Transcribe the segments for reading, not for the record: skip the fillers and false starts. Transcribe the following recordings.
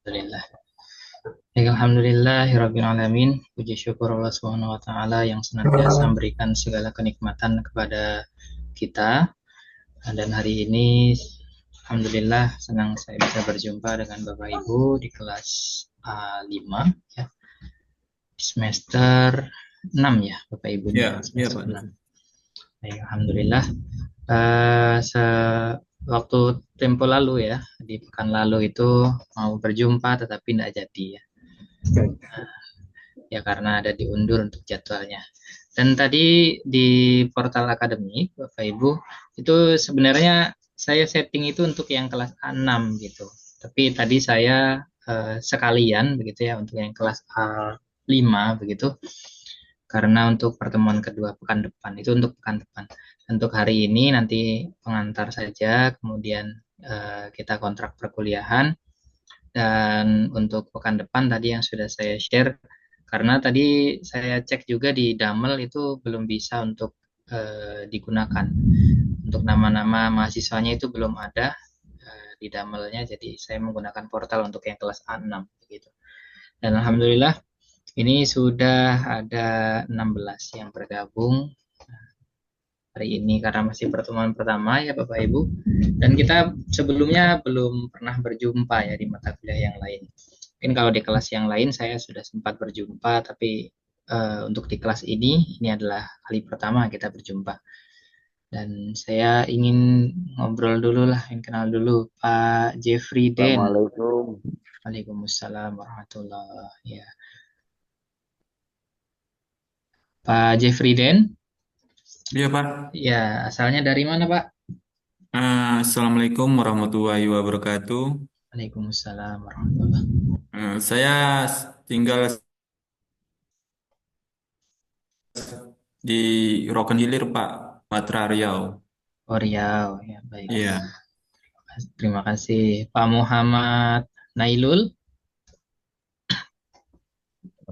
Alhamdulillah. Baik, alhamdulillahirabbil alamin. Puji syukur Allah Subhanahu wa taala yang senantiasa memberikan segala kenikmatan kepada kita. Dan hari ini alhamdulillah senang saya bisa berjumpa dengan Bapak Ibu di kelas A5 ya. Semester 6 ya, Bapak Ibunya Ya, ya semester Pak. 6. Baik, alhamdulillah. Waktu tempo lalu ya, di pekan lalu itu mau berjumpa tetapi tidak jadi ya. Ya karena ada diundur untuk jadwalnya. Dan tadi di portal akademik, Bapak Ibu, itu sebenarnya saya setting itu untuk yang kelas A6 gitu. Tapi tadi saya sekalian begitu ya untuk yang kelas A5 begitu. Karena untuk pertemuan kedua pekan depan itu untuk pekan depan. Untuk hari ini nanti pengantar saja, kemudian kita kontrak perkuliahan. Dan untuk pekan depan tadi yang sudah saya share, karena tadi saya cek juga di Damel itu belum bisa untuk digunakan. Untuk nama-nama mahasiswanya itu belum ada di Damelnya, jadi saya menggunakan portal untuk yang kelas A6 gitu. Dan alhamdulillah ini sudah ada 16 yang bergabung hari ini karena masih pertemuan pertama ya Bapak Ibu. Dan kita sebelumnya belum pernah berjumpa ya di mata kuliah yang lain. Mungkin kalau di kelas yang lain saya sudah sempat berjumpa, tapi untuk di kelas ini adalah kali pertama kita berjumpa. Dan saya ingin ngobrol dulu lah, ingin kenal dulu Pak Jeffrey Den. Assalamualaikum. Waalaikumsalam warahmatullahi wabarakatuh. Ya. Pak Jeffrey Den, Iya Pak. ya asalnya dari mana Pak? Assalamualaikum warahmatullahi wabarakatuh. Waalaikumsalam warahmatullahi wabarakatuh. Saya tinggal di Rokan Hilir Pak, Matra Riau. Oh Riau, ya baik. Iya, Terima kasih Pak Muhammad Nailul.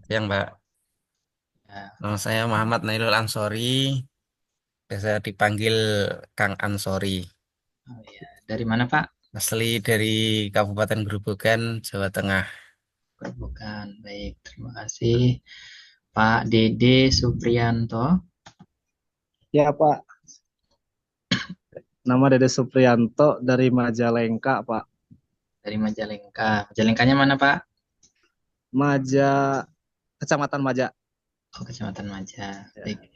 Siang, Mbak. Ya, Nama saya Muhammad Nailul Ansori. Biasa dipanggil Kang Ansori. oh, ya. Dari mana Pak? Asli dari Kabupaten Grobogan, Jawa Tengah. Bukan, baik. Terima kasih Pak Dede Suprianto. Ya Pak, nama Dede Supriyanto dari Majalengka Pak. Dari Majalengka. Majalengkanya mana Pak? Maja, Kecamatan Maja. Oh, Kecamatan Maja. Baik. Ya.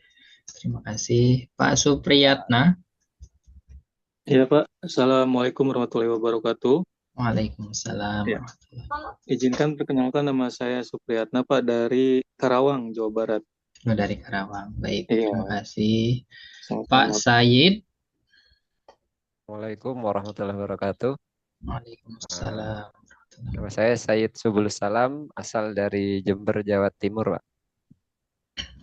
Terima kasih Pak Supriyatna. Ya Pak, Assalamualaikum warahmatullahi wabarakatuh. Waalaikumsalam Ya, warahmatullahi. izinkan perkenalkan nama saya Supriyatna Pak dari Karawang, Jawa Barat. Oh, dari Karawang. Baik, terima Iya, kasih. Pak sama-sama. Sayid. Assalamualaikum warahmatullahi wabarakatuh. Eh, Waalaikumsalam. Nama saya Said Subul Salam, asal dari Jember, Jawa Timur, Pak.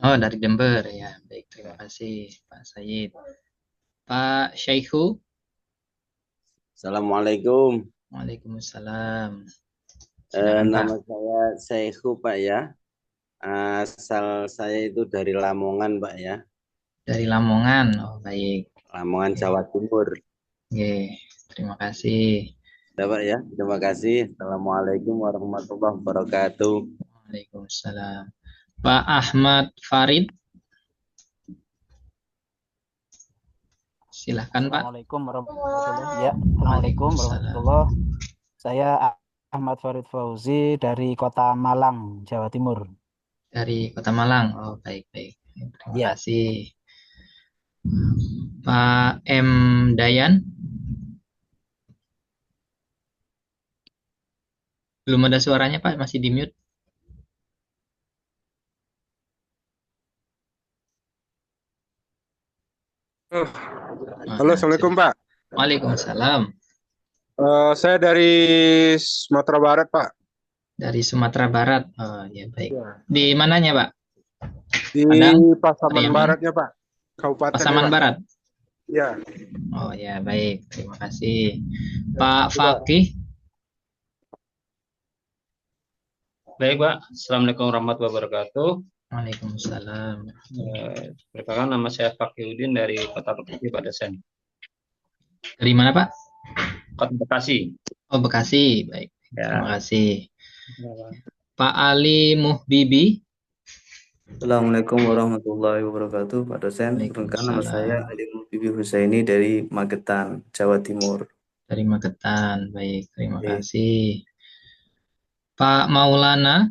Oh, dari Jember ya. Baik, terima Ya. kasih Pak Sayid. Pak Syaihu. Assalamualaikum. Waalaikumsalam. Silakan Pak. Nama saya Saihu Pak ya. Asal saya itu dari Lamongan Pak ya. Dari Lamongan. Oh, baik. Lamongan Oke. Jawa Timur. Oke, terima kasih. Ya Pak ya. Terima kasih. Assalamualaikum warahmatullahi wabarakatuh. Waalaikumsalam. Pak Ahmad Farid. Silahkan Pak. Assalamualaikum warahmatullahi Ya, Assalamualaikum Waalaikumsalam. warahmatullahi. Saya Ahmad Farid Fauzi dari Kota Malang, Jawa Timur. Dari Kota Malang. Oh, baik-baik. Terima Ya, kasih. Pak M. Dayan. Belum ada suaranya Pak, masih di mute. Halo, Assalamualaikum Pak. Waalaikumsalam. Saya dari Sumatera Barat Pak. Dari Sumatera Barat. Oh, ya baik. Ya. Di mananya Pak? Di Padang? Pasaman Pariaman? Baratnya Pak. Kabupaten Pasaman Pak. Barat. Ya. Oh ya baik, terima kasih. Pak Fakih. Baik, Pak. Assalamualaikum warahmatullahi wabarakatuh. Waalaikumsalam. Perkenalkan nama saya Fakihudin dari Kota Bekasi, Padesan. Dari mana Pak? Kota Bekasi. Oh Bekasi, baik. Terima Ya. kasih. Pak Ali Muhbibi. Assalamualaikum warahmatullahi wabarakatuh, Pak dosen. Perkenalkan, nama saya Waalaikumsalam. Ali Bibi Husaini dari Magetan, Jawa Timur. Dari Magetan. Baik, terima Oke. kasih. Pak Maulana.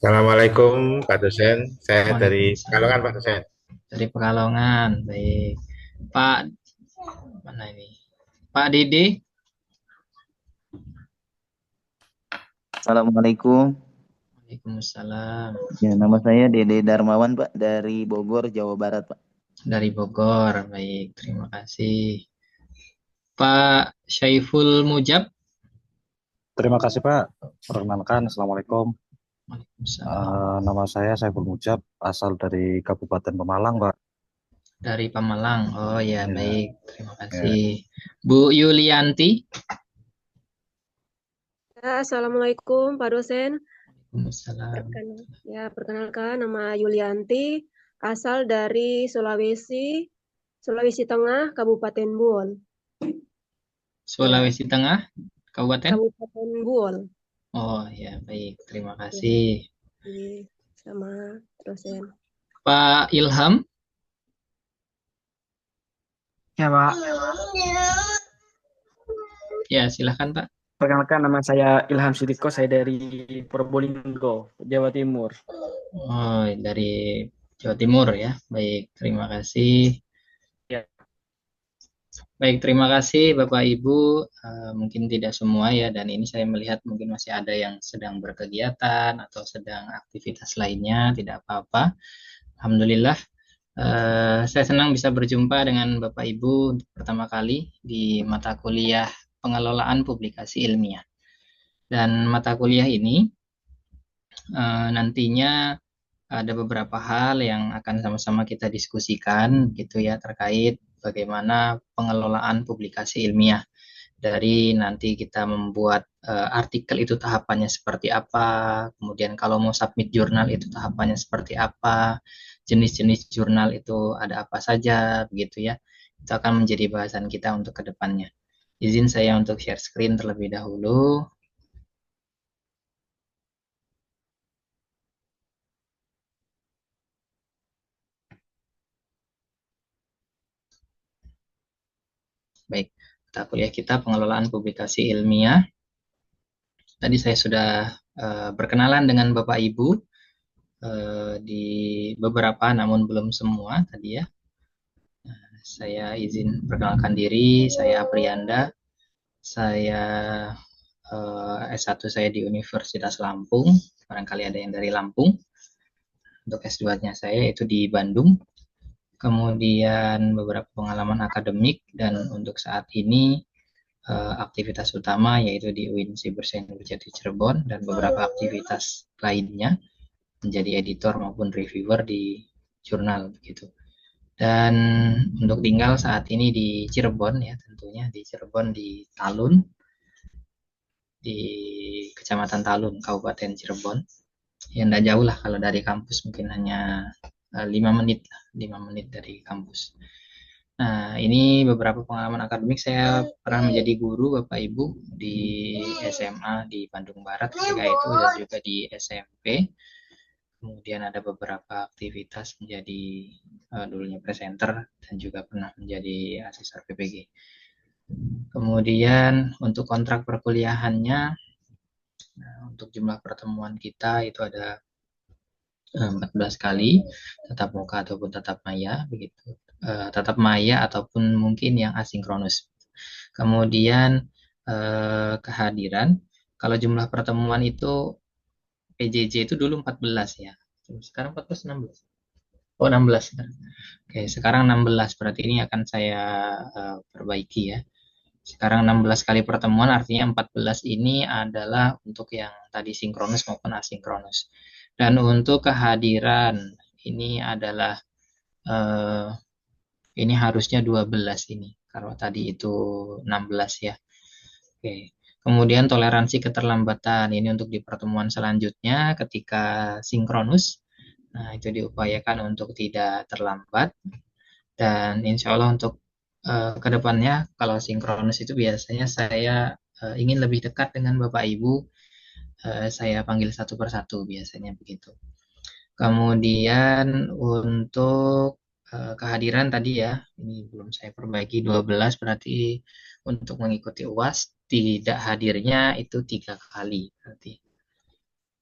Assalamualaikum Pak dosen, saya dari Waalaikumsalam. Pekalongan Pak dosen. Dari Pekalongan. Baik. Pak, mana ini? Pak Didi. Assalamualaikum. Waalaikumsalam. Ya, nama saya Dede Darmawan, Pak, dari Bogor, Jawa Barat, Pak. Dari Bogor. Baik, terima kasih. Pak Syaiful Mujab. Terima kasih Pak. Perkenalkan, Assalamualaikum. Waalaikumsalam. Nama saya Saiful Mujab, asal dari Kabupaten Pemalang, Pak. Dari Pemalang. Oh ya, Ya. baik. Terima kasih. Bu Yulianti. Ya, Assalamualaikum Pak dosen. Waalaikumsalam. Perkenalkan nama Yulianti, asal dari Sulawesi Tengah, Kabupaten Buol. Sulawesi Tengah, Kabupaten? Kabupaten Buol. Oh ya, baik. Terima kasih. Iya, sama dosen. Pak Ilham. Ya, Pak. Ya, silakan Pak. Perkenalkan, nama saya Ilham Sidiko, saya dari Probolinggo, Jawa Timur. Oh, dari Jawa Timur ya. Baik, terima kasih. Ya. Baik, terima kasih Bapak Ibu. Mungkin tidak semua ya, dan ini saya melihat mungkin masih ada yang sedang berkegiatan atau sedang aktivitas lainnya, tidak apa-apa. Alhamdulillah. Saya senang bisa berjumpa dengan Bapak Ibu untuk pertama kali di mata kuliah Pengelolaan Publikasi Ilmiah. Dan mata kuliah ini nantinya ada beberapa hal yang akan sama-sama kita diskusikan gitu ya, terkait bagaimana pengelolaan publikasi ilmiah. Dari nanti kita membuat artikel itu tahapannya seperti apa, kemudian kalau mau submit jurnal itu tahapannya seperti apa, jenis-jenis jurnal itu ada apa saja, begitu ya. Itu akan menjadi bahasan kita untuk ke depannya. Izin saya untuk share screen terlebih dahulu. Baik, mata kuliah kita pengelolaan publikasi ilmiah. Tadi saya sudah berkenalan dengan Bapak Ibu di beberapa, namun belum semua tadi ya. Saya izin perkenalkan diri, saya Aprianda. Saya S1 saya di Universitas Lampung, barangkali ada yang dari Lampung. Untuk S2-nya saya itu di Bandung. Kemudian beberapa pengalaman akademik, dan untuk saat ini aktivitas utama yaitu di UIN Cybersains di Cirebon, dan beberapa aktivitas lainnya menjadi editor maupun reviewer di jurnal begitu. Dan untuk tinggal saat ini di Cirebon ya, tentunya di Cirebon, di Talun, di Kecamatan Talun, Kabupaten Cirebon. Ya tidak jauh lah, kalau dari kampus mungkin hanya 5 menit dari kampus. Nah, ini beberapa pengalaman akademik. Saya pernah menjadi guru Bapak Ibu di SMA di Bandung Barat ketika itu, dan juga di SMP. Kemudian ada beberapa aktivitas menjadi dulunya presenter, dan juga pernah menjadi asesor PPG. Kemudian untuk kontrak perkuliahannya, untuk jumlah pertemuan kita itu ada 14 kali, tatap muka ataupun tatap maya begitu. Tatap maya ataupun mungkin yang asinkronus. Kemudian kehadiran, kalau jumlah pertemuan itu PJJ itu dulu 14 ya. Sekarang 14 16. Oh, 16 sekarang. Oke, sekarang 16, berarti ini akan saya perbaiki ya. Sekarang 16 kali pertemuan, artinya 14 ini adalah untuk yang tadi sinkronus maupun asinkronus. Dan untuk kehadiran ini adalah ini harusnya 12 ini, kalau tadi itu 16 ya. Oke. Kemudian toleransi keterlambatan, ini untuk di pertemuan selanjutnya ketika sinkronus. Nah, itu diupayakan untuk tidak terlambat. Dan insya Allah untuk kedepannya kalau sinkronus itu biasanya saya ingin lebih dekat dengan Bapak Ibu, saya panggil satu persatu biasanya begitu. Kemudian untuk kehadiran tadi ya, ini belum saya perbaiki 12, berarti untuk mengikuti UAS tidak hadirnya itu 3 kali berarti.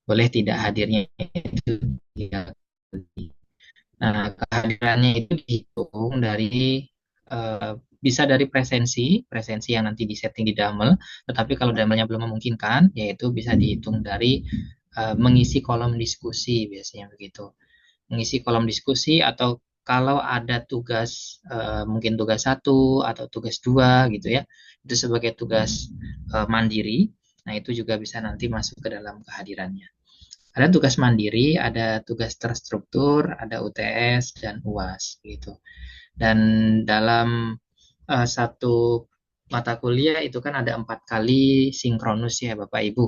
Boleh tidak hadirnya itu 3 kali. Nah, kehadirannya itu dihitung dari bisa dari presensi yang nanti disetting di Damel, tetapi kalau Damelnya belum memungkinkan, yaitu bisa dihitung dari mengisi kolom diskusi biasanya begitu. Mengisi kolom diskusi atau kalau ada tugas mungkin tugas 1 atau tugas 2 gitu ya, itu sebagai tugas mandiri. Nah, itu juga bisa nanti masuk ke dalam kehadirannya. Ada tugas mandiri, ada tugas terstruktur, ada UTS dan UAS gitu. Dan dalam satu mata kuliah itu kan ada 4 kali sinkronus ya Bapak Ibu.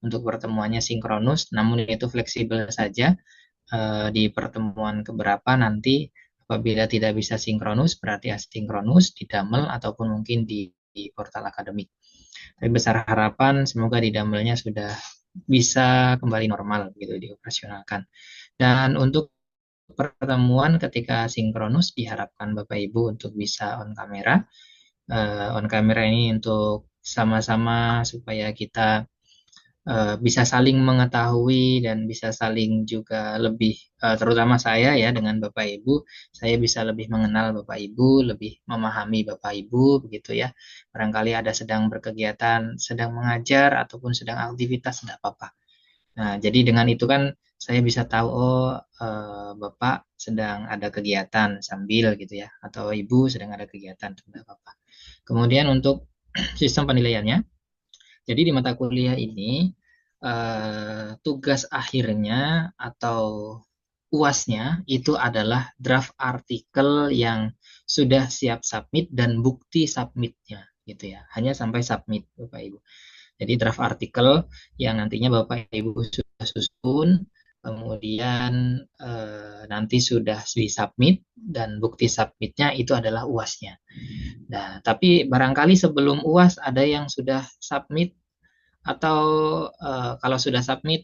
Untuk pertemuannya sinkronus, namun itu fleksibel saja. Di pertemuan keberapa nanti apabila tidak bisa sinkronus berarti asinkronus di Damel ataupun mungkin di portal akademik. Tapi besar harapan semoga di Damelnya sudah bisa kembali normal gitu dioperasionalkan. Dan untuk pertemuan ketika sinkronus diharapkan Bapak Ibu untuk bisa on kamera. On kamera ini untuk sama-sama supaya kita bisa saling mengetahui dan bisa saling juga lebih, terutama saya ya dengan Bapak Ibu, saya bisa lebih mengenal Bapak Ibu, lebih memahami Bapak Ibu begitu ya. Barangkali ada sedang berkegiatan, sedang mengajar ataupun sedang aktivitas tidak apa-apa. Nah, jadi dengan itu kan saya bisa tahu oh Bapak sedang ada kegiatan sambil gitu ya, atau Ibu sedang ada kegiatan tidak apa-apa. Kemudian untuk sistem penilaiannya, jadi di mata kuliah ini tugas akhirnya atau UASnya itu adalah draft artikel yang sudah siap submit dan bukti submitnya gitu ya. Hanya sampai submit Bapak Ibu. Jadi draft artikel yang nantinya Bapak Ibu sudah susun, kemudian nanti sudah disubmit dan bukti submitnya itu adalah UASnya. Nah, tapi barangkali sebelum UAS ada yang sudah submit atau kalau sudah submit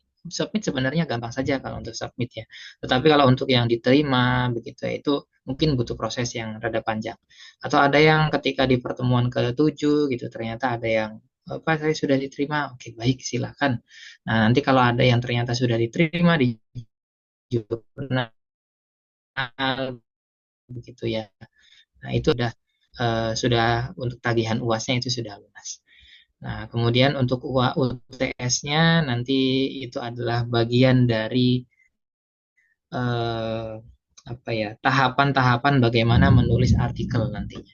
sebenarnya gampang saja kalau untuk submit ya. Tetapi kalau untuk yang diterima begitu ya, itu mungkin butuh proses yang rada panjang. Atau ada yang ketika di pertemuan ke-7 gitu ternyata ada yang Pak saya sudah diterima, oke baik silakan. Nah nanti kalau ada yang ternyata sudah diterima di jurnal begitu ya. Nah itu sudah untuk tagihan UASnya itu sudah lunas. Nah, kemudian untuk UTS-nya nanti itu adalah bagian dari apa ya, tahapan-tahapan bagaimana menulis artikel nantinya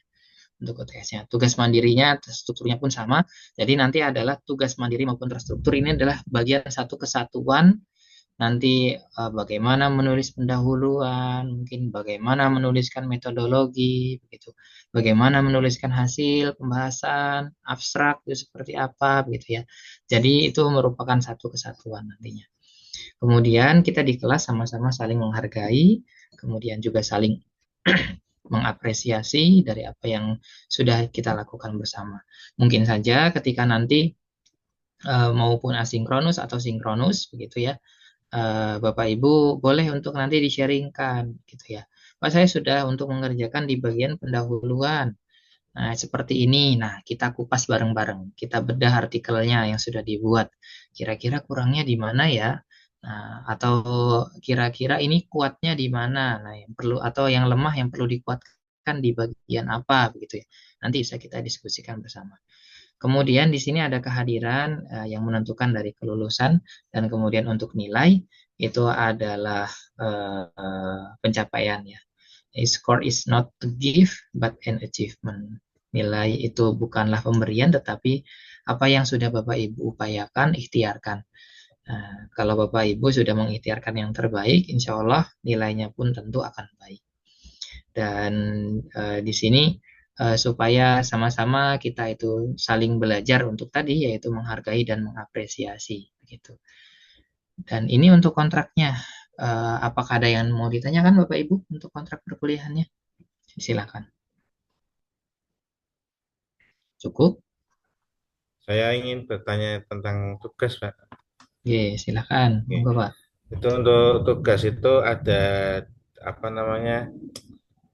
untuk UTS-nya. Tugas mandirinya, strukturnya pun sama. Jadi nanti adalah tugas mandiri maupun terstruktur ini adalah bagian satu kesatuan. Nanti bagaimana menulis pendahuluan, mungkin bagaimana menuliskan metodologi, begitu. Bagaimana menuliskan hasil pembahasan, abstrak itu seperti apa, begitu ya. Jadi itu merupakan satu kesatuan nantinya. Kemudian kita di kelas sama-sama saling menghargai, kemudian juga saling mengapresiasi dari apa yang sudah kita lakukan bersama. Mungkin saja ketika nanti maupun asinkronus atau sinkronus, begitu ya. Bapak Ibu boleh untuk nanti di-sharingkan gitu ya. Pak saya sudah untuk mengerjakan di bagian pendahuluan. Nah, seperti ini. Nah, kita kupas bareng-bareng. Kita bedah artikelnya yang sudah dibuat. Kira-kira kurangnya di mana ya? Nah, atau kira-kira ini kuatnya di mana? Nah, yang perlu atau yang lemah yang perlu dikuatkan di bagian apa begitu ya. Nanti bisa kita diskusikan bersama. Kemudian di sini ada kehadiran yang menentukan dari kelulusan dan kemudian untuk nilai itu adalah pencapaian ya. A score is not a gift but an achievement. Nilai itu bukanlah pemberian tetapi apa yang sudah Bapak Ibu upayakan, ikhtiarkan. Nah, kalau Bapak Ibu sudah mengikhtiarkan yang terbaik, insya Allah nilainya pun tentu akan baik. Dan di sini supaya sama-sama kita itu saling belajar untuk tadi yaitu menghargai dan mengapresiasi begitu. Dan ini untuk kontraknya, apakah ada yang mau ditanyakan Bapak Ibu untuk kontrak perkuliahannya? Silakan. Cukup? Saya ingin bertanya tentang tugas, Pak. Oke, silakan. Oke. Monggo, Pak. Itu untuk tugas itu ada apa namanya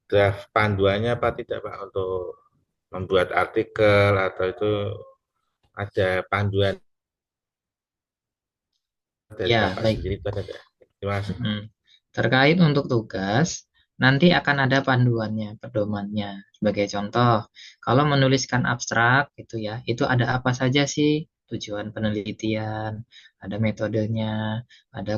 draft panduannya apa tidak, Pak, untuk membuat artikel atau itu ada panduan dari Ya, Bapak baik. sendiri itu ada nggak? Terima kasih. Terkait untuk tugas, nanti akan ada panduannya, pedomannya. Sebagai contoh, kalau menuliskan abstrak gitu ya, itu ada apa saja sih tujuan penelitian, ada metodenya, ada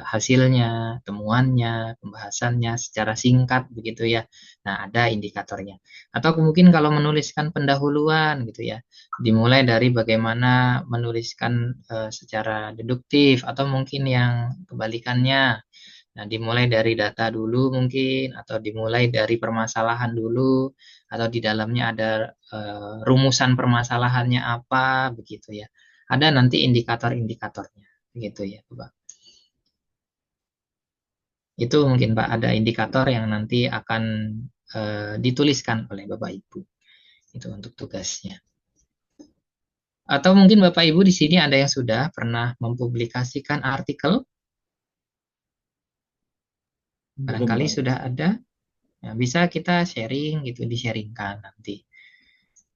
hasilnya, temuannya, pembahasannya secara singkat begitu ya. Nah, ada indikatornya. Atau mungkin kalau menuliskan pendahuluan gitu ya, dimulai dari bagaimana menuliskan secara deduktif atau mungkin yang kebalikannya. Nah, dimulai dari data dulu mungkin, atau dimulai dari permasalahan dulu, atau di dalamnya ada rumusan permasalahannya apa, begitu ya. Ada nanti indikator-indikatornya, begitu ya, Pak. Itu mungkin Pak, ada indikator yang nanti akan dituliskan oleh Bapak Ibu. Itu untuk tugasnya. Atau mungkin Bapak Ibu di sini ada yang sudah pernah mempublikasikan artikel? Barangkali sudah ada. Nah, bisa kita sharing gitu, di-sharingkan nanti.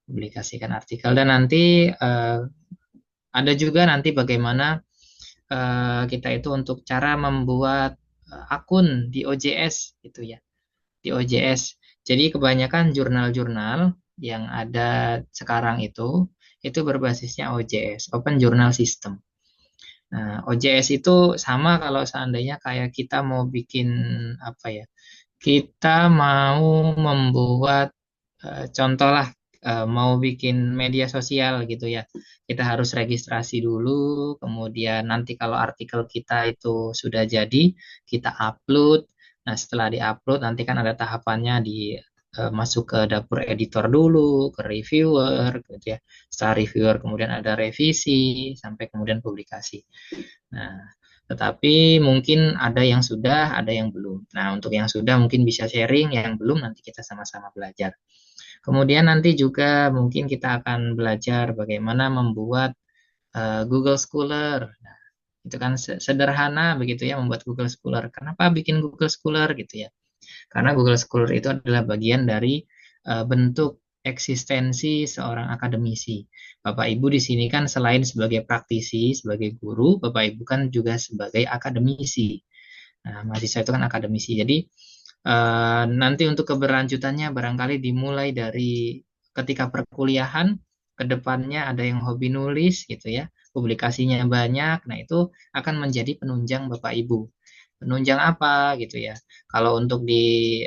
Publikasikan artikel. Dan nanti ada juga nanti bagaimana kita itu untuk cara membuat akun di OJS gitu ya. Di OJS. Jadi kebanyakan jurnal-jurnal yang ada sekarang itu berbasisnya OJS, Open Journal System. Nah, OJS itu sama kalau seandainya kayak kita mau bikin apa ya? Kita mau membuat contoh lah, mau bikin media sosial gitu ya. Kita harus registrasi dulu, kemudian nanti kalau artikel kita itu sudah jadi, kita upload. Nah, setelah di-upload nanti kan ada tahapannya masuk ke dapur editor dulu, ke reviewer gitu ya. Setelah reviewer kemudian ada revisi sampai kemudian publikasi. Nah, tetapi mungkin ada yang sudah, ada yang belum. Nah, untuk yang sudah mungkin bisa sharing, yang belum nanti kita sama-sama belajar. Kemudian nanti juga mungkin kita akan belajar bagaimana membuat Google Scholar. Nah, itu kan sederhana begitu ya membuat Google Scholar. Kenapa bikin Google Scholar gitu ya? Karena Google Scholar itu adalah bagian dari bentuk eksistensi seorang akademisi. Bapak Ibu di sini kan selain sebagai praktisi, sebagai guru, Bapak Ibu kan juga sebagai akademisi. Nah, mahasiswa itu kan akademisi. Jadi nanti untuk keberlanjutannya barangkali dimulai dari ketika perkuliahan, ke depannya ada yang hobi nulis gitu ya, publikasinya banyak. Nah, itu akan menjadi penunjang Bapak Ibu. Penunjang apa gitu ya? Kalau untuk di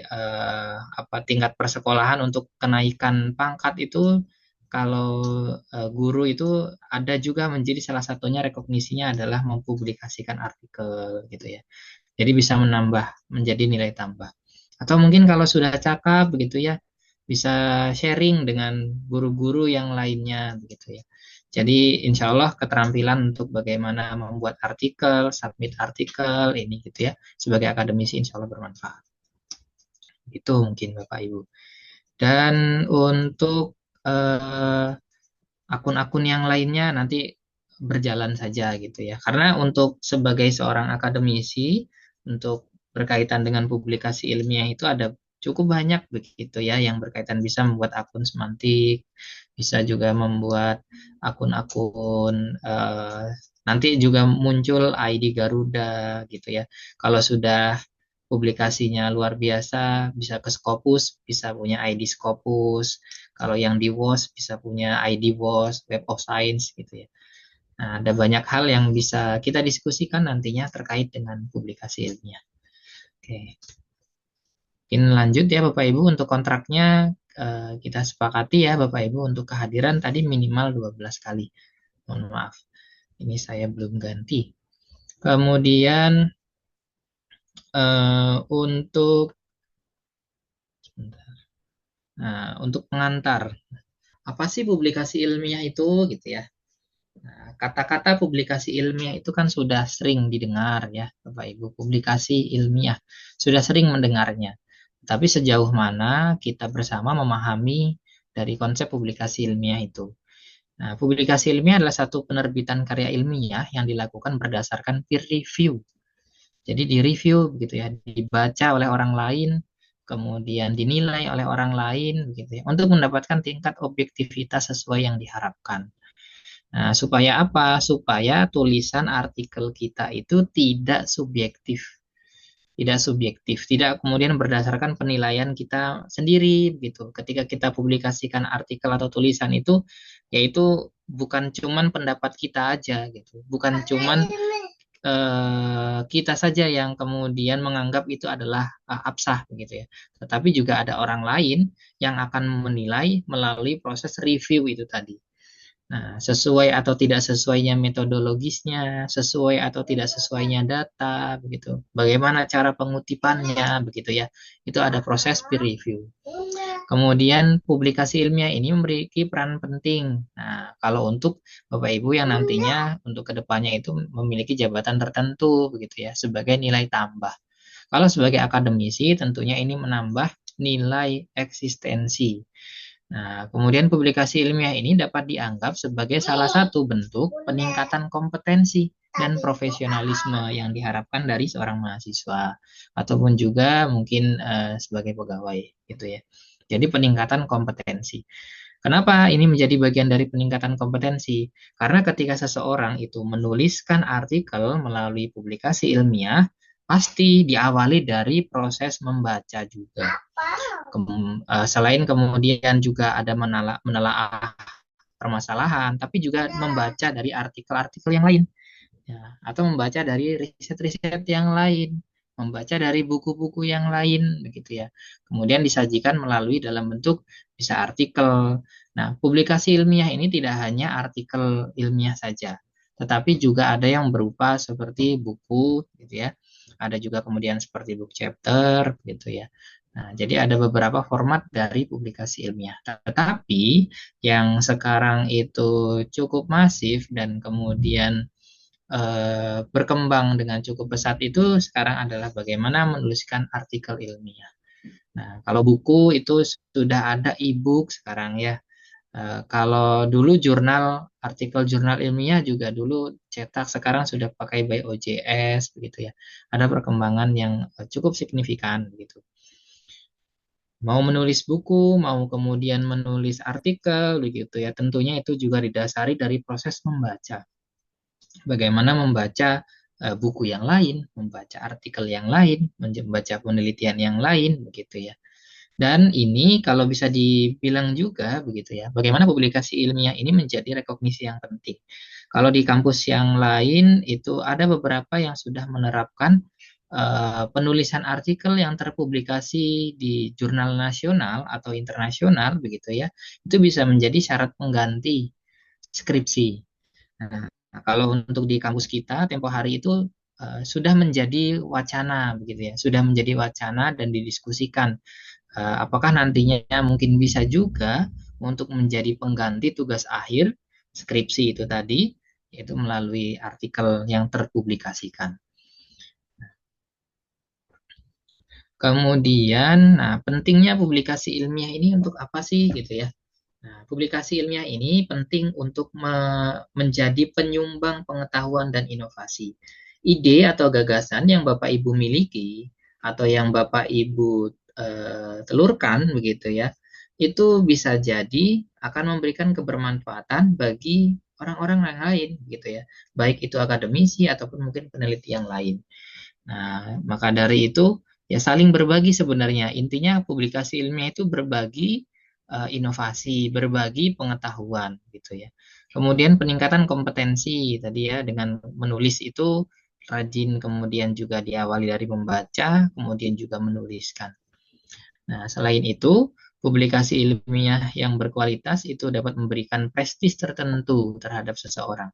tingkat persekolahan untuk kenaikan pangkat itu, kalau guru itu ada juga menjadi salah satunya rekognisinya adalah mempublikasikan artikel gitu ya. Jadi bisa menambah menjadi nilai tambah. Atau mungkin kalau sudah cakap begitu ya, bisa sharing dengan guru-guru yang lainnya begitu ya. Jadi insya Allah keterampilan untuk bagaimana membuat artikel, submit artikel ini gitu ya, sebagai akademisi insya Allah bermanfaat. Itu mungkin Bapak Ibu. Dan untuk akun-akun yang lainnya nanti berjalan saja gitu ya. Karena untuk sebagai seorang akademisi, untuk berkaitan dengan publikasi ilmiah itu ada cukup banyak begitu ya yang berkaitan, bisa membuat akun semantik, bisa juga membuat akun-akun nanti juga muncul ID Garuda gitu ya. Kalau sudah publikasinya luar biasa, bisa ke Scopus, bisa punya ID Scopus. Kalau yang di WOS bisa punya ID WOS, Web of Science gitu ya. Nah, ada banyak hal yang bisa kita diskusikan nantinya terkait dengan publikasi ilmiah. Oke. Mungkin lanjut ya Bapak Ibu, untuk kontraknya kita sepakati ya Bapak Ibu, untuk kehadiran tadi minimal 12 kali. Mohon maaf, ini saya belum ganti. Kemudian untuk untuk pengantar, apa sih publikasi ilmiah itu gitu ya? Nah, kata-kata publikasi ilmiah itu kan sudah sering didengar ya Bapak Ibu, publikasi ilmiah sudah sering mendengarnya. Tapi sejauh mana kita bersama memahami dari konsep publikasi ilmiah itu? Nah, publikasi ilmiah adalah satu penerbitan karya ilmiah yang dilakukan berdasarkan peer review. Jadi direview begitu ya, dibaca oleh orang lain, kemudian dinilai oleh orang lain begitu ya, untuk mendapatkan tingkat objektivitas sesuai yang diharapkan. Nah, supaya apa? Supaya tulisan artikel kita itu tidak subjektif. Tidak subjektif, tidak kemudian berdasarkan penilaian kita sendiri gitu. Ketika kita publikasikan artikel atau tulisan itu, yaitu bukan cuman pendapat kita aja gitu, bukan cuman kita saja yang kemudian menganggap itu adalah absah begitu ya. Tetapi juga ada orang lain yang akan menilai melalui proses review itu tadi. Nah, sesuai atau tidak sesuainya metodologisnya, sesuai atau tidak sesuainya data, begitu. Bagaimana cara pengutipannya, begitu ya. Itu ada proses peer review. Kemudian publikasi ilmiah ini memiliki peran penting. Nah, kalau untuk Bapak Ibu yang nantinya untuk kedepannya itu memiliki jabatan tertentu, begitu ya, sebagai nilai tambah. Kalau sebagai akademisi, tentunya ini menambah nilai eksistensi. Nah, kemudian publikasi ilmiah ini dapat dianggap sebagai salah satu bentuk peningkatan kompetensi dan profesionalisme yang diharapkan dari seorang mahasiswa ataupun juga mungkin sebagai pegawai gitu ya. Jadi peningkatan kompetensi. Kenapa ini menjadi bagian dari peningkatan kompetensi? Karena ketika seseorang itu menuliskan artikel melalui publikasi ilmiah, pasti diawali dari proses membaca juga. Selain kemudian juga ada menelaah permasalahan, tapi juga membaca dari artikel-artikel yang lain, ya, atau membaca dari riset-riset yang lain, membaca dari buku-buku yang lain, begitu ya. Kemudian disajikan melalui dalam bentuk bisa artikel. Nah, publikasi ilmiah ini tidak hanya artikel ilmiah saja, tetapi juga ada yang berupa seperti buku, gitu ya. Ada juga kemudian seperti book chapter, gitu ya. Nah, jadi ada beberapa format dari publikasi ilmiah. Tetapi yang sekarang itu cukup masif dan kemudian berkembang dengan cukup pesat itu sekarang adalah bagaimana menuliskan artikel ilmiah. Nah, kalau buku itu sudah ada e-book sekarang ya. Kalau dulu artikel jurnal ilmiah juga dulu cetak, sekarang sudah pakai by OJS begitu ya. Ada perkembangan yang cukup signifikan begitu. Mau menulis buku, mau kemudian menulis artikel begitu ya. Tentunya itu juga didasari dari proses membaca. Bagaimana membaca buku yang lain, membaca artikel yang lain, membaca penelitian yang lain begitu ya. Dan ini kalau bisa dibilang juga begitu ya, bagaimana publikasi ilmiah ini menjadi rekognisi yang penting. Kalau di kampus yang lain itu ada beberapa yang sudah menerapkan penulisan artikel yang terpublikasi di jurnal nasional atau internasional begitu ya, itu bisa menjadi syarat pengganti skripsi. Nah, kalau untuk di kampus kita tempo hari itu sudah menjadi wacana begitu ya, sudah menjadi wacana dan didiskusikan. Apakah nantinya mungkin bisa juga untuk menjadi pengganti tugas akhir skripsi itu tadi, yaitu melalui artikel yang terpublikasikan. Kemudian, nah pentingnya publikasi ilmiah ini untuk apa sih gitu ya? Nah, publikasi ilmiah ini penting untuk menjadi penyumbang pengetahuan dan inovasi. Ide atau gagasan yang Bapak Ibu miliki atau yang Bapak Ibu telurkan begitu ya, itu bisa jadi akan memberikan kebermanfaatan bagi orang-orang yang lain gitu ya, baik itu akademisi ataupun mungkin peneliti yang lain. Nah, maka dari itu ya saling berbagi sebenarnya. Intinya publikasi ilmiah itu berbagi inovasi, berbagi pengetahuan gitu ya. Kemudian peningkatan kompetensi tadi ya, dengan menulis itu rajin, kemudian juga diawali dari membaca, kemudian juga menuliskan. Nah, selain itu, publikasi ilmiah yang berkualitas itu dapat memberikan prestis tertentu terhadap seseorang.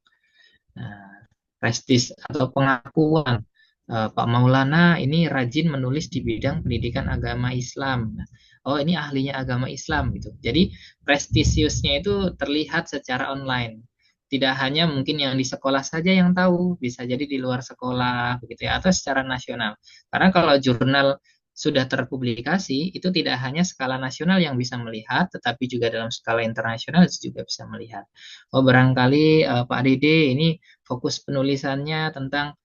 Nah, prestis atau pengakuan. Pak Maulana ini rajin menulis di bidang pendidikan agama Islam. Oh, ini ahlinya agama Islam gitu. Jadi prestisiusnya itu terlihat secara online. Tidak hanya mungkin yang di sekolah saja yang tahu, bisa jadi di luar sekolah begitu ya, atau secara nasional. Karena kalau jurnal sudah terpublikasi, itu tidak hanya skala nasional yang bisa melihat, tetapi juga dalam skala internasional juga bisa melihat. Oh, barangkali Pak Dede ini fokus penulisannya tentang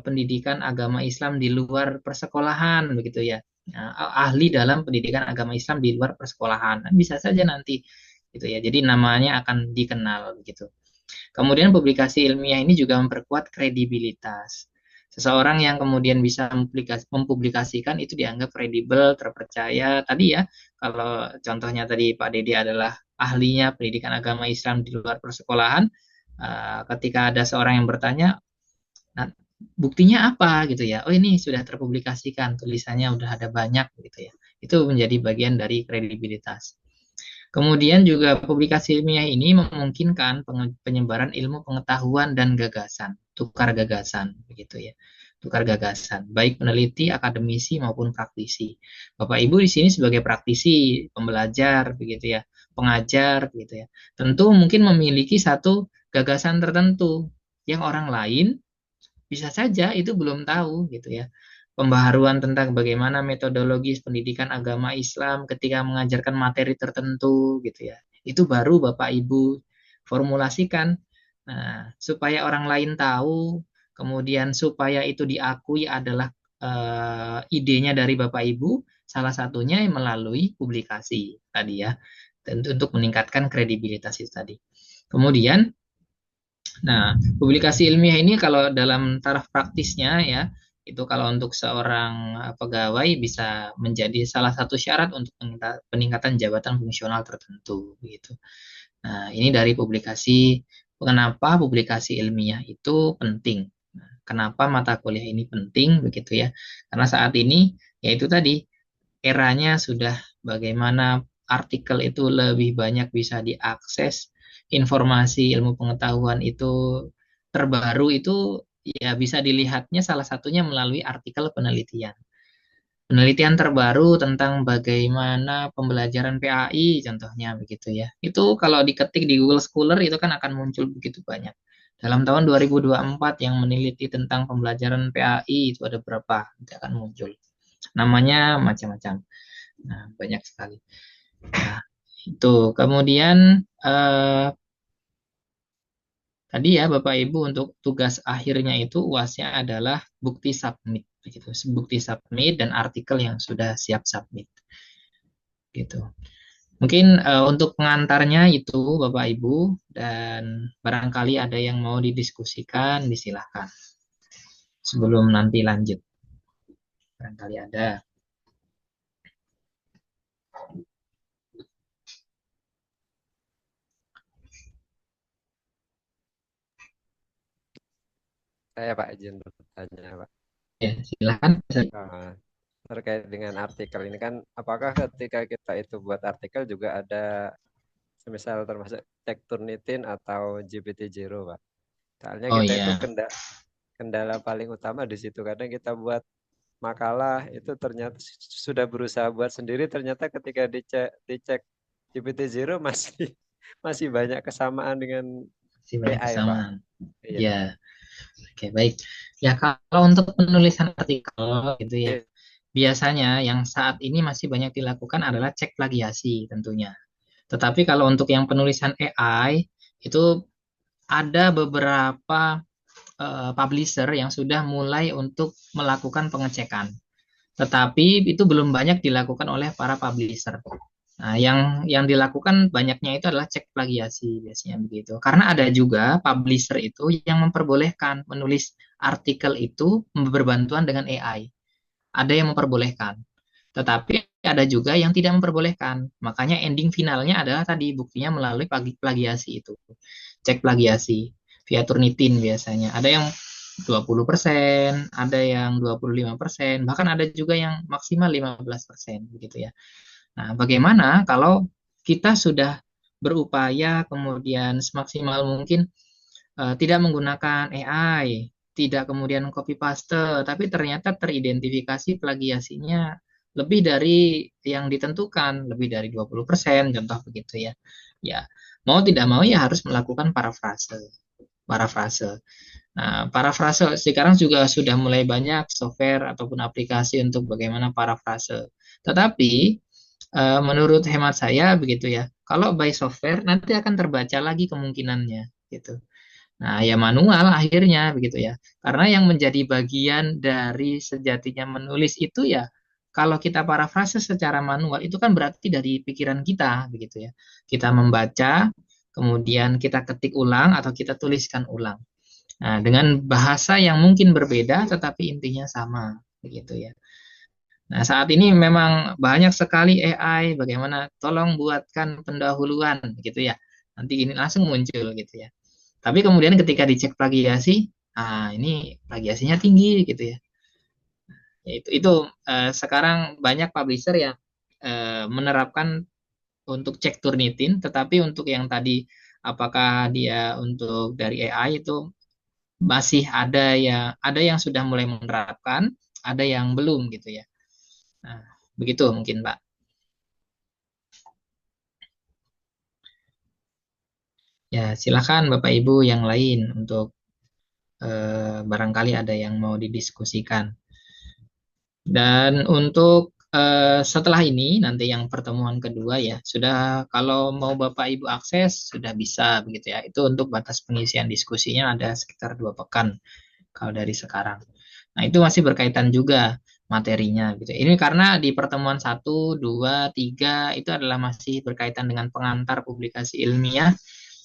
pendidikan agama Islam di luar persekolahan, begitu ya. Ahli dalam pendidikan agama Islam di luar persekolahan. Bisa saja nanti, gitu ya. Jadi namanya akan dikenal, begitu. Kemudian publikasi ilmiah ini juga memperkuat kredibilitas. Seseorang yang kemudian bisa mempublikasikan itu dianggap kredibel, terpercaya. Tadi ya, kalau contohnya tadi Pak Dede adalah ahlinya pendidikan agama Islam di luar persekolahan, ketika ada seorang yang bertanya, nah, buktinya apa gitu ya? Oh, ini sudah terpublikasikan, tulisannya udah ada banyak gitu ya. Itu menjadi bagian dari kredibilitas. Kemudian juga publikasi ilmiah ini memungkinkan penyebaran ilmu pengetahuan dan gagasan, tukar gagasan begitu ya. Tukar gagasan, baik peneliti, akademisi maupun praktisi. Bapak Ibu di sini sebagai praktisi, pembelajar begitu ya, pengajar begitu ya. Tentu mungkin memiliki satu gagasan tertentu yang orang lain bisa saja itu belum tahu gitu ya. Pembaharuan tentang bagaimana metodologis pendidikan agama Islam ketika mengajarkan materi tertentu gitu ya. Itu baru Bapak Ibu formulasikan. Nah, supaya orang lain tahu, kemudian supaya itu diakui adalah idenya dari Bapak Ibu, salah satunya melalui publikasi tadi ya. Tentu untuk meningkatkan kredibilitas itu tadi. Kemudian nah, publikasi ilmiah ini kalau dalam taraf praktisnya ya, itu kalau untuk seorang pegawai bisa menjadi salah satu syarat untuk peningkatan jabatan fungsional tertentu gitu. Nah, ini dari publikasi, kenapa publikasi ilmiah itu penting. Nah, kenapa mata kuliah ini penting begitu ya? Karena saat ini yaitu tadi eranya sudah bagaimana artikel itu lebih banyak bisa diakses, informasi ilmu pengetahuan itu terbaru itu ya bisa dilihatnya salah satunya melalui artikel penelitian. Penelitian terbaru tentang bagaimana pembelajaran PAI contohnya begitu ya. Itu kalau diketik di Google Scholar itu kan akan muncul begitu banyak. Dalam tahun 2024 yang meneliti tentang pembelajaran PAI itu ada berapa? Itu akan muncul. Namanya macam-macam. Nah, banyak sekali. Nah, itu. Kemudian tadi ya Bapak Ibu untuk tugas akhirnya itu UASnya adalah bukti submit begitu. Bukti submit dan artikel yang sudah siap submit. Gitu. Mungkin untuk pengantarnya itu Bapak Ibu dan barangkali ada yang mau didiskusikan disilahkan. Sebelum nanti lanjut. Barangkali ada. Saya Pak izin bertanya Pak. Ya, silakan. Terkait dengan artikel ini kan, apakah ketika kita itu buat artikel juga ada semisal termasuk cek Turnitin atau GPT-0 Pak? Soalnya kita itu kendala paling utama di situ, kadang kita buat makalah itu ternyata sudah berusaha buat sendiri, ternyata ketika dicek GPT-0 masih banyak kesamaan dengan AI Pak. Iya. Ya. Oke, baik. Ya, kalau untuk penulisan artikel gitu ya, biasanya yang saat ini masih banyak dilakukan adalah cek plagiasi tentunya. Tetapi kalau untuk yang penulisan AI itu ada beberapa publisher yang sudah mulai untuk melakukan pengecekan. Tetapi itu belum banyak dilakukan oleh para publisher. Nah, yang dilakukan banyaknya itu adalah cek plagiasi biasanya begitu. Karena ada juga publisher itu yang memperbolehkan menulis artikel itu berbantuan dengan AI. Ada yang memperbolehkan. Tetapi ada juga yang tidak memperbolehkan. Makanya ending finalnya adalah tadi buktinya melalui plagiasi itu. Cek plagiasi via Turnitin biasanya. Ada yang 20%, ada yang 25%, bahkan ada juga yang maksimal 15% begitu ya. Nah, bagaimana kalau kita sudah berupaya kemudian semaksimal mungkin tidak menggunakan AI, tidak kemudian copy paste, tapi ternyata teridentifikasi plagiasinya lebih dari yang ditentukan, lebih dari 20%, contoh begitu ya. Ya, mau tidak mau ya harus melakukan parafrase. parafrase. Nah, parafrase sekarang juga sudah mulai banyak software ataupun aplikasi untuk bagaimana parafrase. Tetapi menurut hemat saya begitu ya, kalau by software nanti akan terbaca lagi kemungkinannya gitu. Nah, ya manual akhirnya begitu ya. Karena yang menjadi bagian dari sejatinya menulis itu ya, kalau kita parafrase secara manual itu kan berarti dari pikiran kita begitu ya. Kita membaca, kemudian kita ketik ulang atau kita tuliskan ulang. Nah, dengan bahasa yang mungkin berbeda tetapi intinya sama begitu ya. Nah, saat ini memang banyak sekali AI bagaimana tolong buatkan pendahuluan gitu ya. Nanti ini langsung muncul gitu ya. Tapi kemudian ketika dicek plagiasi, ini plagiasinya tinggi gitu ya. Ya, itu sekarang banyak publisher yang menerapkan untuk cek Turnitin, tetapi untuk yang tadi apakah dia untuk dari AI itu masih ada yang sudah mulai menerapkan, ada yang belum gitu ya. Nah, begitu mungkin Pak. Ya, silakan Bapak Ibu yang lain untuk barangkali ada yang mau didiskusikan. Dan untuk setelah ini nanti yang pertemuan kedua ya, sudah kalau mau Bapak Ibu akses sudah bisa begitu ya. Itu untuk batas pengisian diskusinya ada sekitar 2 pekan kalau dari sekarang. Nah, itu masih berkaitan juga materinya gitu. Ini karena di pertemuan 1, 2, 3 itu adalah masih berkaitan dengan pengantar publikasi ilmiah.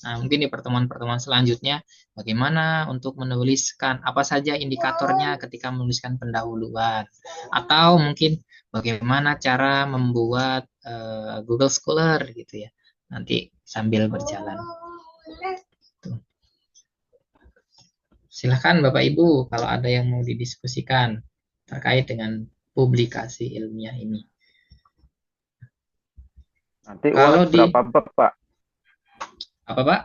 Nah, mungkin di pertemuan-pertemuan selanjutnya bagaimana untuk menuliskan apa saja indikatornya ketika menuliskan pendahuluan, atau mungkin bagaimana cara membuat Google Scholar gitu ya. Nanti sambil berjalan. Tuh. Silahkan Bapak Ibu kalau ada yang mau didiskusikan terkait dengan publikasi ilmiah ini. Nanti kalau UAS berapa bab, Pak? Apa Pak?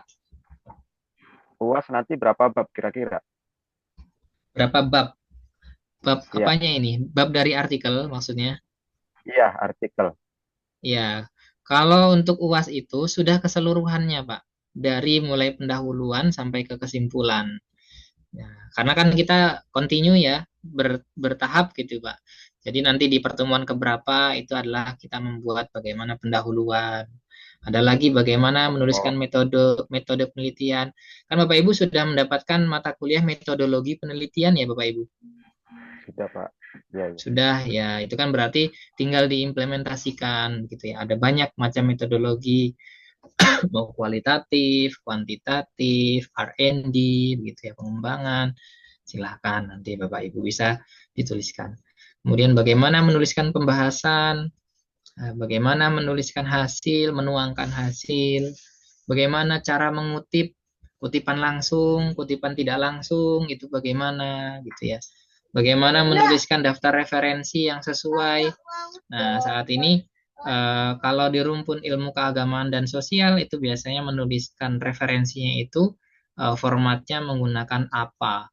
UAS nanti berapa bab kira-kira? Berapa bab? Bab Ya. apanya ini? Bab dari artikel maksudnya? Iya, artikel. Ya, kalau untuk UAS itu sudah keseluruhannya Pak. Dari mulai pendahuluan sampai ke kesimpulan. Ya, karena kan kita continue ya, bertahap gitu Pak. Jadi nanti di pertemuan keberapa itu adalah kita membuat bagaimana pendahuluan. Ada lagi bagaimana menuliskan metode penelitian. Kan Bapak Ibu sudah mendapatkan mata kuliah metodologi penelitian ya Bapak Ibu? Sudah Pak. Ya, ya. Sudah ya, itu kan berarti tinggal diimplementasikan gitu ya. Ada banyak macam metodologi mau kualitatif, kuantitatif, R&D begitu ya, pengembangan. Silahkan nanti Bapak Ibu bisa dituliskan. Kemudian bagaimana menuliskan pembahasan, bagaimana menuliskan hasil, menuangkan hasil, bagaimana cara mengutip, kutipan langsung, kutipan tidak langsung, itu bagaimana gitu ya. Bagaimana menuliskan daftar referensi yang sesuai. Nah, saat ini kalau di rumpun ilmu keagamaan dan sosial itu biasanya menuliskan referensinya itu formatnya menggunakan APA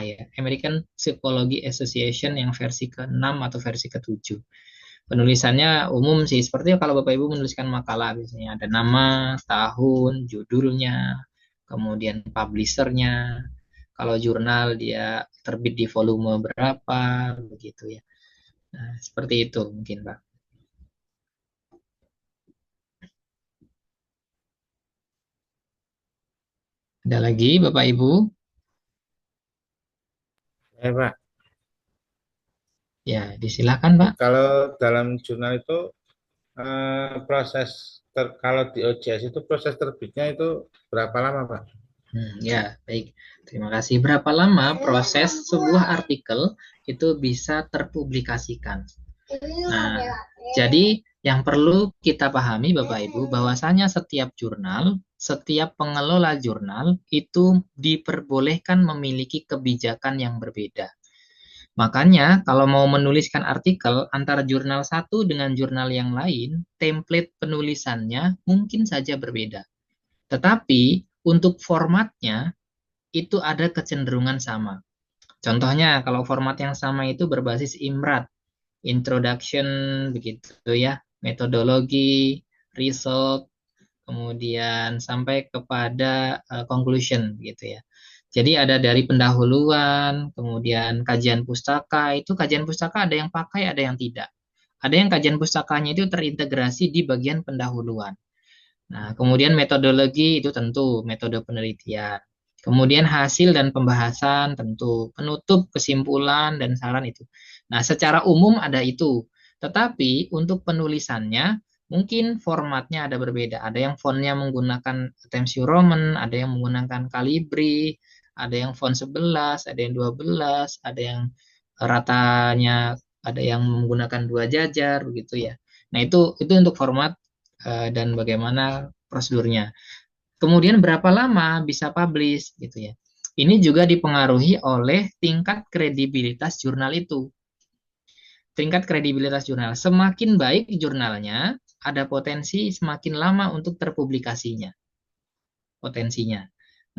ya, American Psychology Association yang versi ke-6 atau versi ke-7. Penulisannya umum sih, seperti kalau Bapak Ibu menuliskan makalah biasanya ada nama, tahun, judulnya, kemudian publishernya. Kalau jurnal dia terbit di volume berapa, begitu ya. Nah, seperti itu mungkin Pak. Ada lagi Bapak Ibu? Ya Pak. Ya, disilakan Pak. Kalau dalam jurnal itu proses kalau di OJS itu proses terbitnya itu berapa lama Pak? Ya, baik. Terima kasih. Berapa lama proses sebuah artikel itu bisa terpublikasikan? Nah, jadi yang perlu kita pahami Bapak Ibu bahwasanya setiap jurnal, setiap pengelola jurnal itu diperbolehkan memiliki kebijakan yang berbeda. Makanya kalau mau menuliskan artikel antara jurnal satu dengan jurnal yang lain, template penulisannya mungkin saja berbeda. Tetapi untuk formatnya itu ada kecenderungan sama. Contohnya kalau format yang sama itu berbasis IMRAT, introduction begitu ya, metodologi, result, kemudian sampai kepada conclusion gitu ya. Jadi ada dari pendahuluan, kemudian kajian pustaka, itu kajian pustaka ada yang pakai, ada yang tidak. Ada yang kajian pustakanya itu terintegrasi di bagian pendahuluan. Nah, kemudian metodologi itu tentu metode penelitian. Kemudian hasil dan pembahasan tentu, penutup, kesimpulan, dan saran itu. Nah, secara umum ada itu. Tetapi untuk penulisannya mungkin formatnya ada berbeda. Ada yang fontnya menggunakan Times New Roman, ada yang menggunakan Calibri, ada yang font 11, ada yang 12, ada yang ratanya, ada yang menggunakan 2 jajar begitu ya. Nah, itu untuk format dan bagaimana prosedurnya. Kemudian berapa lama bisa publish gitu ya. Ini juga dipengaruhi oleh tingkat kredibilitas jurnal itu. Tingkat kredibilitas jurnal. Semakin baik jurnalnya, ada potensi semakin lama untuk terpublikasinya. Potensinya.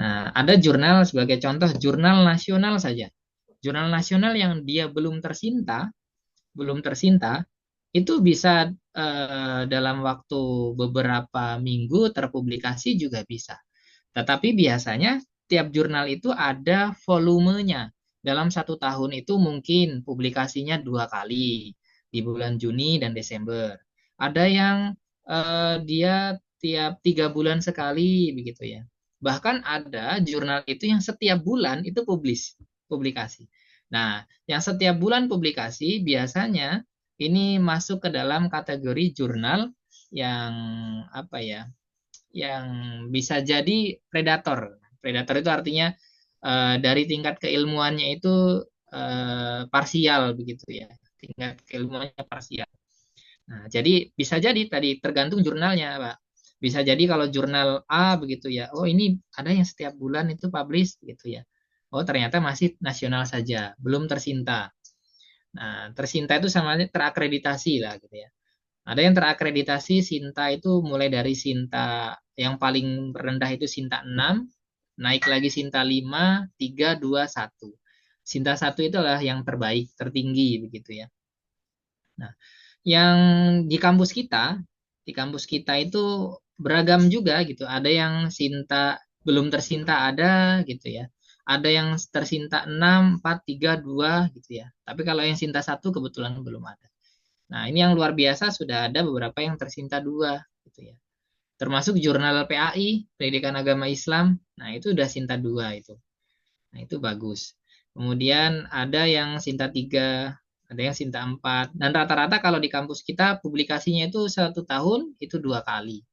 Nah, ada jurnal sebagai contoh, jurnal nasional saja. Jurnal nasional yang dia belum tersinta, itu bisa dalam waktu beberapa minggu terpublikasi juga bisa. Tetapi biasanya tiap jurnal itu ada volumenya. Dalam 1 tahun itu mungkin publikasinya 2 kali, di bulan Juni dan Desember. Ada yang dia tiap 3 bulan sekali begitu ya. Bahkan ada jurnal itu yang setiap bulan itu publikasi. Nah, yang setiap bulan publikasi biasanya ini masuk ke dalam kategori jurnal yang apa ya? Yang bisa jadi predator. Predator itu artinya dari tingkat keilmuannya itu parsial begitu ya. Tingkat keilmuannya parsial. Nah, jadi bisa jadi tadi tergantung jurnalnya, Pak. Bisa jadi kalau jurnal A begitu ya, oh ini ada yang setiap bulan itu publish gitu ya. Oh ternyata masih nasional saja, belum tersinta. Nah, tersinta itu sama terakreditasi lah gitu ya. Ada yang terakreditasi Sinta itu mulai dari Sinta yang paling rendah itu Sinta 6, naik lagi Sinta 5, 3, 2, 1. Sinta 1 itu adalah yang terbaik, tertinggi begitu ya. Nah, yang di kampus kita itu beragam juga gitu. Ada yang Sinta belum tersinta ada gitu ya. Ada yang tersinta 6, 4, 3, 2 gitu ya. Tapi kalau yang Sinta 1 kebetulan belum ada. Nah, ini yang luar biasa sudah ada beberapa yang tersinta 2 gitu ya. Termasuk jurnal PAI, Pendidikan Agama Islam. Nah, itu udah Sinta 2 itu. Nah, itu bagus. Kemudian ada yang Sinta 3, ada yang Sinta 4. Dan rata-rata kalau di kampus kita publikasinya itu 1 tahun itu 2 kali.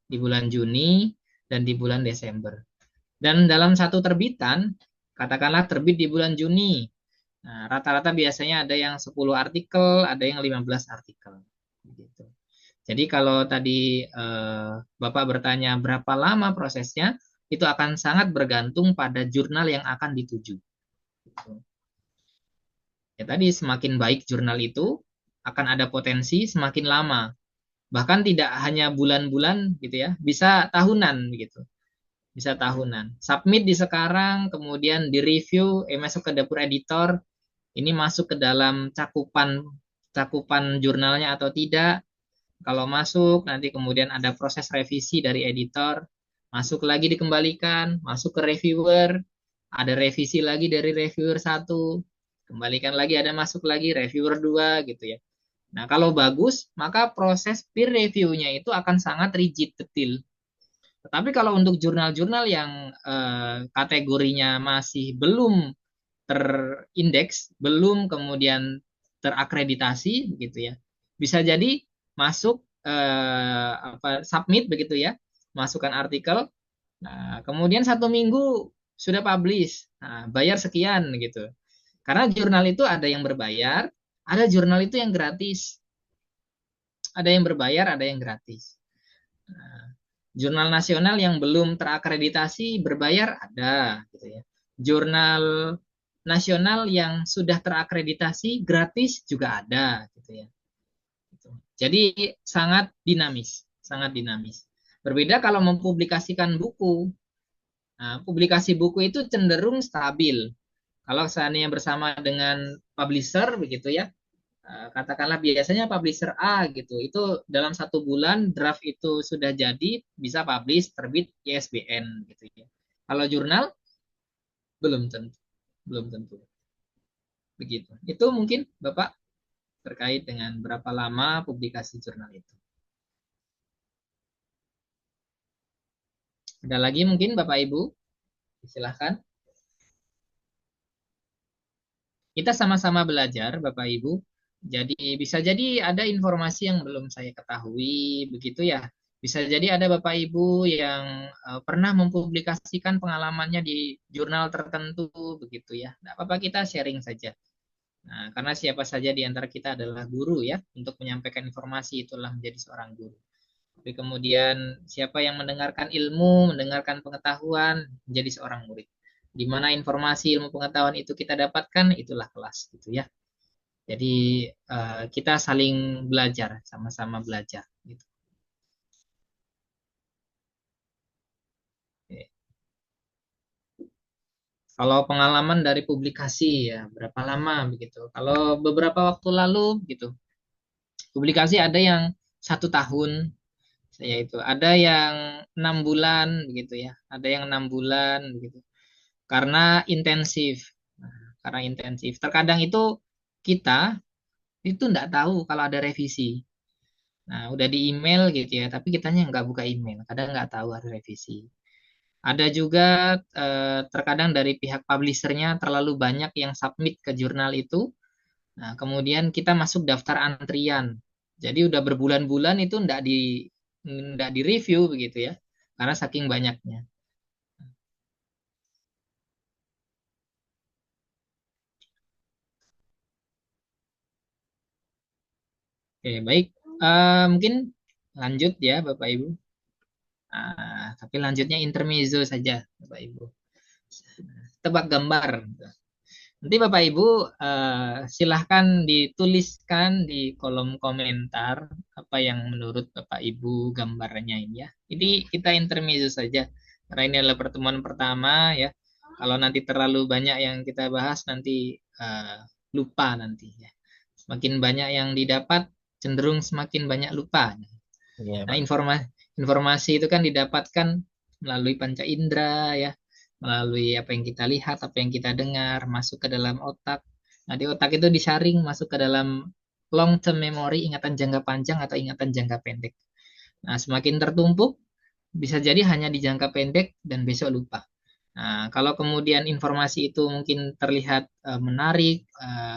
Di bulan Juni dan di bulan Desember. Dan dalam 1 terbitan, katakanlah terbit di bulan Juni. Nah, rata-rata biasanya ada yang 10 artikel, ada yang 15 artikel. Gitu. Jadi kalau tadi Bapak bertanya berapa lama prosesnya, itu akan sangat bergantung pada jurnal yang akan dituju. Gitu. Ya tadi semakin baik jurnal itu, akan ada potensi semakin lama. Bahkan tidak hanya bulan-bulan gitu ya, bisa tahunan gitu. Bisa tahunan. Submit di sekarang, kemudian direview, masuk ke dapur editor, ini masuk ke dalam cakupan jurnalnya atau tidak. Kalau masuk, nanti kemudian ada proses revisi dari editor, masuk lagi dikembalikan, masuk ke reviewer, ada revisi lagi dari reviewer 1, kembalikan lagi, ada masuk lagi reviewer 2 gitu ya. Nah, kalau bagus, maka proses peer review-nya itu akan sangat rigid, detil. Tetapi kalau untuk jurnal-jurnal yang kategorinya masih belum terindeks, belum kemudian terakreditasi begitu ya, bisa jadi masuk submit begitu ya, masukkan artikel, nah kemudian 1 minggu sudah publish, nah bayar sekian gitu. Karena jurnal itu ada yang berbayar, ada jurnal itu yang gratis, ada yang berbayar, ada yang gratis. Nah, jurnal nasional yang belum terakreditasi berbayar ada gitu ya. Jurnal nasional yang sudah terakreditasi gratis juga ada gitu ya. Jadi sangat dinamis, sangat dinamis. Berbeda kalau mempublikasikan buku. Nah, publikasi buku itu cenderung stabil. Kalau seandainya bersama dengan publisher begitu ya, Katakanlah biasanya publisher A gitu, itu dalam 1 bulan draft itu sudah jadi, bisa publish, terbit ISBN gitu ya. Kalau jurnal belum tentu, belum tentu begitu. Itu mungkin Bapak terkait dengan berapa lama publikasi jurnal itu. Ada lagi mungkin Bapak Ibu? Silahkan. Kita sama-sama belajar Bapak Ibu. Jadi bisa jadi ada informasi yang belum saya ketahui begitu ya. Bisa jadi ada Bapak Ibu yang pernah mempublikasikan pengalamannya di jurnal tertentu begitu ya. Tidak apa-apa, kita sharing saja. Nah, karena siapa saja di antara kita adalah guru ya, untuk menyampaikan informasi itulah menjadi seorang guru. Tapi kemudian siapa yang mendengarkan ilmu, mendengarkan pengetahuan, menjadi seorang murid. Di mana informasi ilmu pengetahuan itu kita dapatkan, itulah kelas gitu ya. Jadi kita saling belajar, sama-sama belajar gitu. Oke. Kalau pengalaman dari publikasi ya berapa lama begitu. Kalau beberapa waktu lalu gitu, publikasi ada yang 1 tahun, saya itu ada yang 6 bulan begitu ya, ada yang 6 bulan begitu. Karena intensif, karena intensif. Terkadang itu kita itu nggak tahu kalau ada revisi. Nah, udah di email gitu ya, tapi kitanya nggak buka email, kadang nggak tahu ada revisi. Ada juga terkadang dari pihak publishernya terlalu banyak yang submit ke jurnal itu. Nah, kemudian kita masuk daftar antrian. Jadi udah berbulan-bulan itu nggak di review begitu ya, karena saking banyaknya. Oke, baik. Mungkin lanjut ya Bapak Ibu. Tapi lanjutnya intermezzo saja Bapak Ibu. Tebak gambar. Nanti Bapak Ibu silahkan dituliskan di kolom komentar apa yang menurut Bapak Ibu gambarnya ini ya. Ini kita intermezzo saja. Karena ini adalah pertemuan pertama ya. Kalau nanti terlalu banyak yang kita bahas nanti lupa nanti ya. Semakin banyak yang didapat, cenderung semakin banyak lupa. Iya, Nah, Pak. informasi itu kan didapatkan melalui panca indera ya, melalui apa yang kita lihat, apa yang kita dengar, masuk ke dalam otak. Nah, di otak itu disaring masuk ke dalam long term memory, ingatan jangka panjang atau ingatan jangka pendek. Nah, semakin tertumpuk, bisa jadi hanya di jangka pendek dan besok lupa. Nah, kalau kemudian informasi itu mungkin terlihat menarik,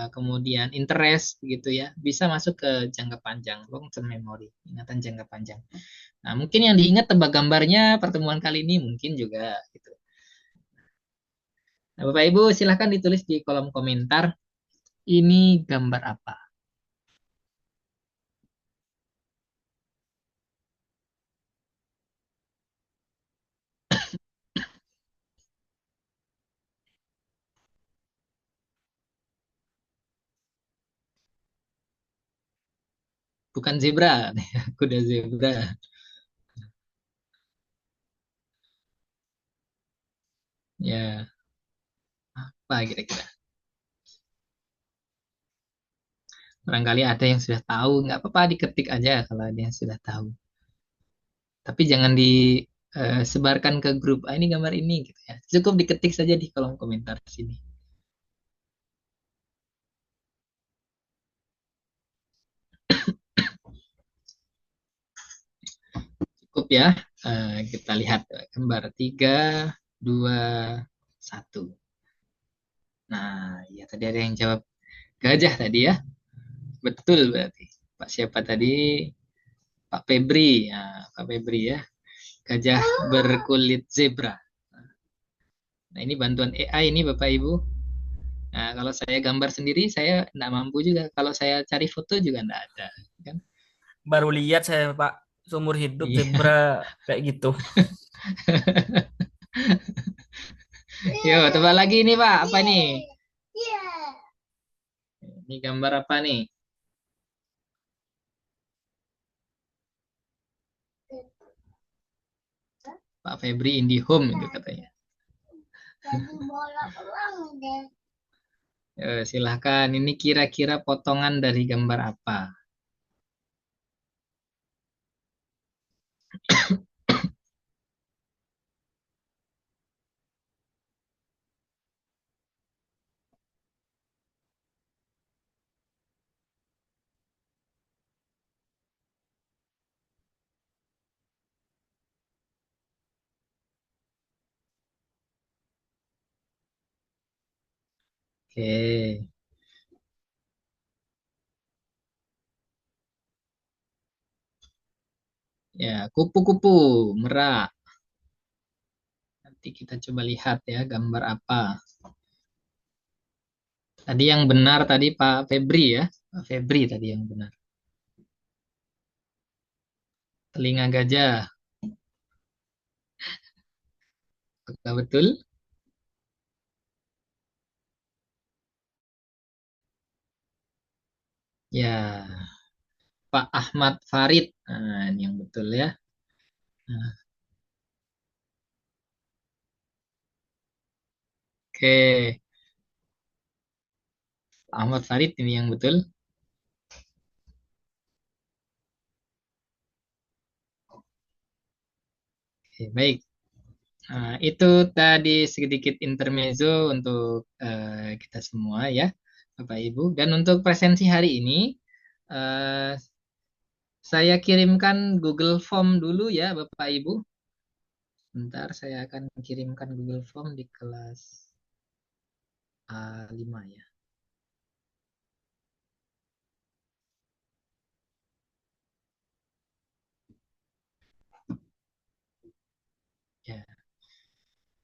kemudian interest gitu ya, bisa masuk ke jangka panjang, long term memory, ingatan jangka panjang. Nah, mungkin yang diingat tebak gambarnya pertemuan kali ini mungkin juga gitu. Nah, Bapak Ibu silahkan ditulis di kolom komentar, ini gambar apa? Bukan zebra, kuda zebra. Ya, apa kira-kira? Barangkali ada yang sudah tahu, nggak apa-apa diketik aja kalau ada yang sudah tahu. Tapi jangan disebarkan ke grup, ini gambar ini gitu ya. Cukup diketik saja di kolom komentar sini. Cukup ya. Kita lihat gambar 3, 2, 1. Nah, ya tadi ada yang jawab gajah tadi ya. Betul berarti. Pak siapa tadi? Pak Febri. Pak Febri ya. Gajah berkulit zebra. Nah, ini bantuan AI ini Bapak Ibu. Nah, kalau saya gambar sendiri, saya tidak mampu juga. Kalau saya cari foto juga tidak ada. Kan? Baru lihat saya, Pak, seumur hidup Iya. zebra kayak gitu. Yo, tebak lagi nih Pak. Apa nih? Ini gambar apa nih? Pak Febri IndiHome itu katanya. Silahkan, ini kira-kira potongan dari gambar apa? Oke. Ya, kupu-kupu, merak. Nanti kita coba lihat ya gambar apa. Tadi yang benar tadi Pak Febri ya. Pak Febri tadi yang benar. Telinga gajah. Apakah betul? Ya, Pak Ahmad Farid. Nah, ini yang betul ya. Nah, oke. Pak Ahmad Farid ini yang betul. Oke, baik. Nah, itu tadi sedikit intermezzo untuk kita semua ya, Bapak Ibu. Dan untuk presensi hari ini, eh, saya kirimkan Google Form dulu ya, Bapak Ibu. Bentar, saya akan kirimkan Google Form di kelas A5 ya. Ya.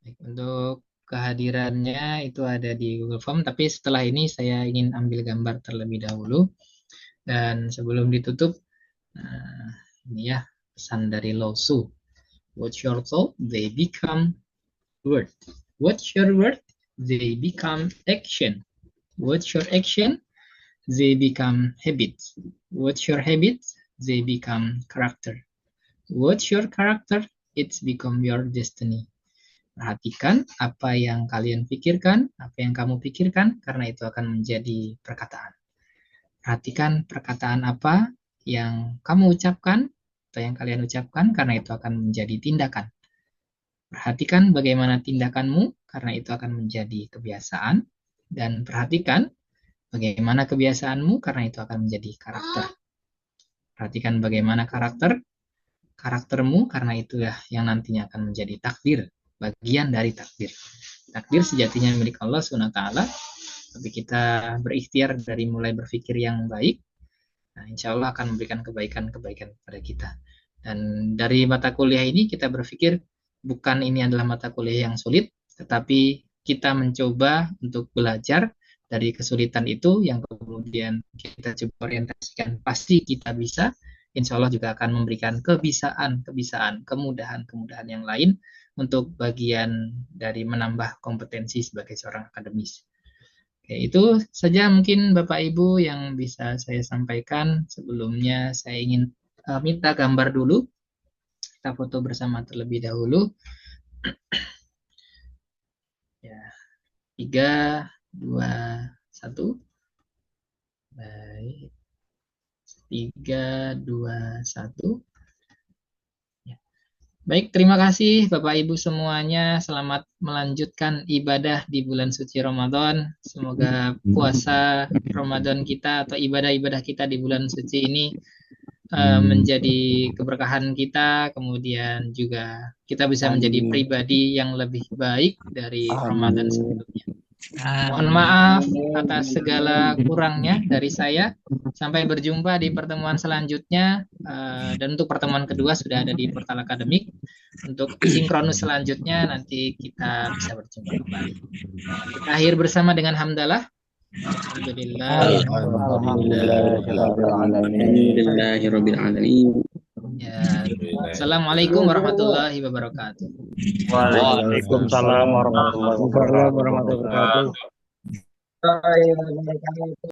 Baik, untuk kehadirannya itu ada di Google Form, tapi setelah ini saya ingin ambil gambar terlebih dahulu. Dan sebelum ditutup, ini ya pesan dari Lao Tzu. What's your thought? They become word. What's your word? They become action. What's your action? They become habits. What's your habits? They become character. What's your character? It's become your destiny. Perhatikan apa yang kalian pikirkan, apa yang kamu pikirkan, karena itu akan menjadi perkataan. Perhatikan perkataan apa yang kamu ucapkan, atau yang kalian ucapkan, karena itu akan menjadi tindakan. Perhatikan bagaimana tindakanmu, karena itu akan menjadi kebiasaan. Dan perhatikan bagaimana kebiasaanmu, karena itu akan menjadi karakter. Perhatikan bagaimana karaktermu, karena itulah yang nantinya akan menjadi takdir, bagian dari takdir. Takdir sejatinya milik Allah SWT, tapi kita berikhtiar dari mulai berpikir yang baik, nah, insya Allah akan memberikan kebaikan-kebaikan kepada kita. Dan dari mata kuliah ini kita berpikir bukan ini adalah mata kuliah yang sulit, tetapi kita mencoba untuk belajar dari kesulitan itu yang kemudian kita coba orientasikan pasti kita bisa, insya Allah juga akan memberikan kemudahan yang lain untuk bagian dari menambah kompetensi sebagai seorang akademis. Oke, itu saja mungkin Bapak Ibu yang bisa saya sampaikan. Sebelumnya saya ingin minta gambar dulu. Kita foto bersama terlebih dahulu. Ya, 3, 2, 1. Baik. 3, 2, 1. Baik, terima kasih Bapak Ibu semuanya. Selamat melanjutkan ibadah di bulan suci Ramadan. Semoga puasa Ramadan kita atau ibadah-ibadah kita di bulan suci ini menjadi keberkahan kita. Kemudian juga kita bisa menjadi pribadi yang lebih baik dari Ramadan sebelumnya. Mohon maaf atas segala kurangnya dari saya. Sampai berjumpa di pertemuan selanjutnya. Dan untuk pertemuan kedua sudah ada di portal akademik. Untuk sinkronus selanjutnya nanti kita bisa berjumpa kembali. Kita akhir bersama dengan hamdalah. Alhamdulillahirrahmanirrahim. Ya. Assalamualaikum warahmatullahi wabarakatuh. Waalaikumsalam warahmatullahi wabarakatuh.